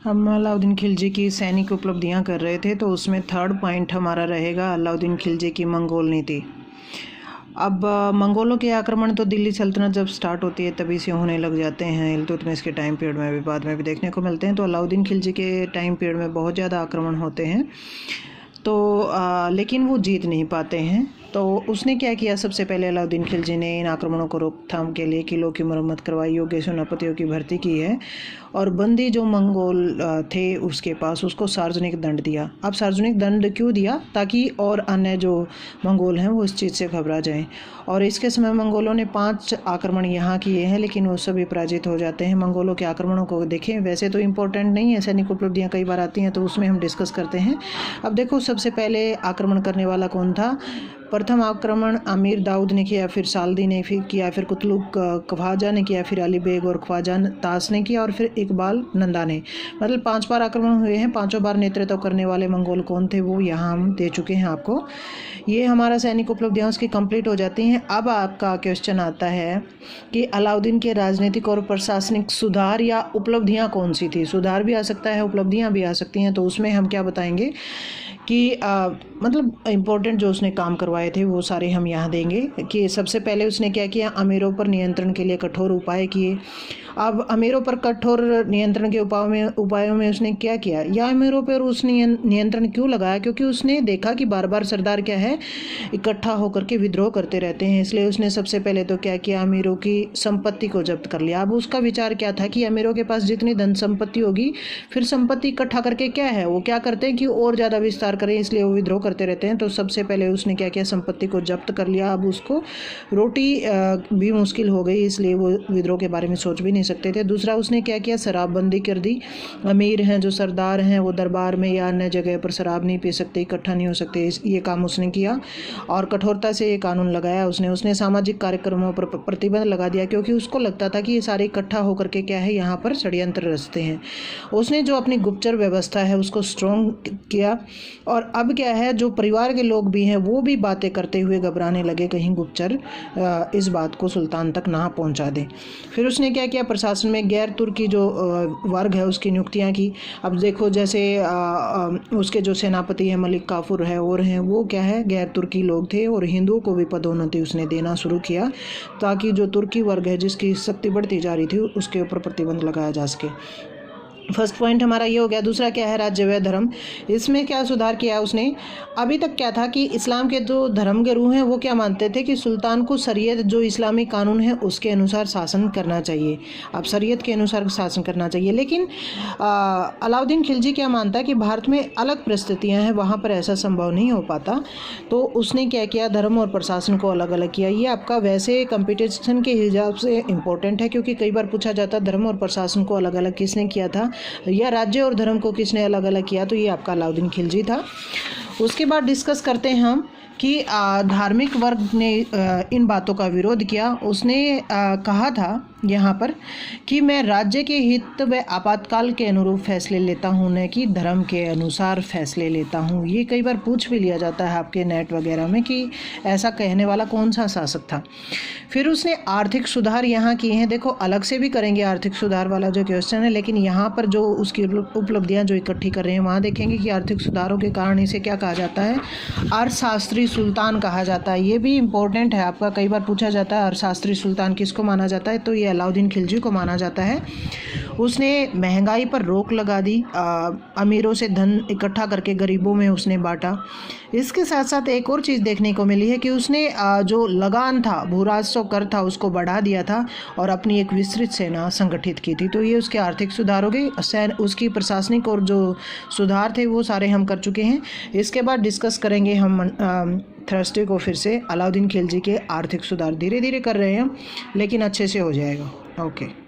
हम अलाउद्दीन खिलजी की सैनिक उपलब्धियां कर रहे थे, तो उसमें थर्ड पॉइंट हमारा रहेगा अलाउद्दीन खिलजी की मंगोल नीति। अब मंगोलों के आक्रमण तो दिल्ली सल्तनत जब स्टार्ट होती है तभी से होने लग जाते हैं। इल्तुतमिश के टाइम पीरियड में भी बाद में भी देखने को मिलते हैं। तो अलाउद्दीन खिलजी के टाइम पीरियड में बहुत ज़्यादा आक्रमण होते हैं, तो लेकिन वो जीत नहीं पाते हैं। तो उसने क्या किया, सबसे पहले अलाउद्दीन खिलजी ने इन आक्रमणों को रोकथाम के लिए किलों की मरम्मत करवाई, योग्य सेनापतियों की भर्ती की है और बंदी जो मंगोल थे उसके पास उसको सार्वजनिक दंड दिया। अब सार्वजनिक दंड क्यों दिया? ताकि और अन्य जो मंगोल हैं वो इस चीज़ से घबरा जाएं। और इसके समय मंगोलों ने 5 आक्रमण यहाँ किए हैं, लेकिन वो सभी पराजित हो जाते हैं। मंगोलों के आक्रमणों को देखें, वैसे तो इम्पोर्टेंट नहीं है, सैनिक उपलब्धियाँ कई बार आती हैं तो उसमें हम डिस्कस करते हैं। अब देखो, सबसे पहले आक्रमण करने वाला कौन था? प्रथम आक्रमण अमीर दाऊद ने किया, फिर सालदी ने फिर किया, फिर कुतलुक ख्वाजा ने किया, फिर अली बेग और ख्वाजा तास ने किया और फिर इकबाल नंदा ने। मतलब 5 बार आक्रमण हुए हैं। 5 बार नेतृत्व करने वाले मंगोल कौन थे वो यहाँ हम दे चुके हैं आपको। ये हमारा सैनिक उपलब्धियाँ उसकी कंप्लीट हो जाती हैं। अब आपका क्वेश्चन आता है कि अलाउद्दीन के राजनीतिक और प्रशासनिक सुधार या उपलब्धियाँ कौन सी थी? सुधार भी आ सकता है, उपलब्धियाँ भी आ सकती हैं। तो उसमें हम क्या बताएंगे कि मतलब इम्पोर्टेंट जो उसने काम करवाए थे वो सारे हम यहाँ देंगे। कि सबसे पहले उसने क्या किया, अमीरों पर नियंत्रण के लिए कठोर उपाय किए। अब अमीरों पर कठोर नियंत्रण के उपायों में उसने क्या किया, या अमीरों पर उसने नियंत्रण क्यों लगाया? क्योंकि उसने देखा कि बार बार सरदार क्या है, इकट्ठा होकर के विद्रोह करते रहते हैं। इसलिए उसने सबसे पहले तो क्या किया, अमीरों की संपत्ति को जब्त कर लिया। अब उसका विचार क्या था कि अमीरों के पास जितनी धन संपत्ति होगी, फिर संपत्ति इकट्ठा करके क्या है, वो क्या करते हैं कि और ज़्यादा विस्तार करें, इसलिए वो विद्रोह करते रहते हैं। तो सबसे पहले उसने क्या किया, संपत्ति को जब्त कर लिया। अब उसको रोटी भी मुश्किल हो गई, इसलिए वो विद्रोह के बारे में सोच भी नहीं सकते थे। दूसरा उसने क्या किया, शराबबंदी कर दी। अमीर हैं जो सरदार हैं वो दरबार में या अन्य जगह पर शराब नहीं पी सकते, इकट्ठा नहीं हो सकते, ये काम उसने किया। और कठोरता से ये कानून लगाया उसने सामाजिक कार्यक्रमों पर प्रतिबंध लगा दिया, क्योंकि उसको लगता था कि ये सारे इकट्ठा होकर के क्या है, यहाँ पर षड्यंत्र रचते हैं। उसने जो अपनी गुप्तचर व्यवस्था है उसको स्ट्रॉन्ग किया। और अब क्या है, जो परिवार के लोग भी हैं वो भी बातें करते हुए घबराने लगे, कहीं गुप्तचर इस बात को सुल्तान तक ना पहुंचा दें। फिर उसने क्या किया, प्रशासन में गैर तुर्की जो वर्ग है उसकी नियुक्तियां की। अब देखो, जैसे उसके जो सेनापति हैं मलिक काफूर है और हैं, वो क्या है, गैर तुर्की लोग थे। और हिंदुओं को भी पदोन्नति उसने देना शुरू किया, ताकि जो तुर्की वर्ग है जिसकी शक्ति बढ़ती जा रही थी उसके ऊपर प्रतिबंध लगाया जा सके। फर्स्ट पॉइंट हमारा ये हो गया। दूसरा क्या है, राज्य व धर्म। इसमें क्या सुधार किया उसने? अभी तक क्या था कि इस्लाम के जो धर्म के रूह हैं वो क्या मानते थे कि सुल्तान को शरीयत जो इस्लामी कानून है उसके अनुसार शासन करना चाहिए। अब शरीयत के अनुसार शासन करना चाहिए, लेकिन अलाउद्दीन खिलजी क्या मानता है कि भारत में अलग परिस्थितियाँ हैं, वहाँ पर ऐसा संभव नहीं हो पाता। तो उसने क्या किया, धर्म और प्रशासन को अलग अलग किया। ये आपका वैसे कंपटीशन के हिसाब से इम्पोर्टेंट है, क्योंकि कई बार पूछा जाता धर्म और प्रशासन को अलग अलग किसने किया था, या राज्य और धर्म को किसने अलग अलग किया। तो ये आपका अलाउद्दीन खिलजी था। उसके बाद डिस्कस करते हैं हम कि धार्मिक वर्ग ने इन बातों का विरोध किया। उसने कहा था यहाँ पर कि मैं राज्य के हित व आपातकाल के अनुरूप फैसले लेता हूँ, न कि धर्म के अनुसार फैसले लेता हूँ। ये कई बार पूछ भी लिया जाता है आपके नेट वगैरह में कि ऐसा कहने वाला कौन सा शासक था। फिर उसने आर्थिक सुधार यहाँ किए हैं। देखो, अलग से भी करेंगे आर्थिक सुधार वाला जो क्वेश्चन है, लेकिन यहाँ पर जो उसकी उपलब्धियाँ जो इकट्ठी कर रहे हैं वहाँ देखेंगे कि आर्थिक सुधारों के कारण इसे क्या कहा जाता है, अर्थशास्त्री सुल्तान कहा जाता है। ये भी इम्पोर्टेंट है आपका, कई बार पूछा जाता है अर्थशास्त्री सुल्तान किसको माना जाता है, तो ये अलाउद्दीन खिलजी को माना जाता है। उसने महंगाई पर रोक लगा दी, अमीरों से धन इकट्ठा करके गरीबों में उसने बांटा। इसके साथ साथ एक और चीज़ देखने को मिली है कि उसने जो लगान था, भूराजस्व कर था, उसको बढ़ा दिया था और अपनी एक विस्तृत सेना संगठित की थी। तो ये उसके आर्थिक सुधार हो गए। उसकी प्रशासनिक और जो सुधार थे वो सारे हम कर चुके हैं। इसके बाद डिस्कस करेंगे हम थर्सडे को फिर से अलाउद्दीन खिलजी के आर्थिक सुधार। धीरे धीरे कर रहे हैं हम, लेकिन अच्छे से हो जाएगा। ओके।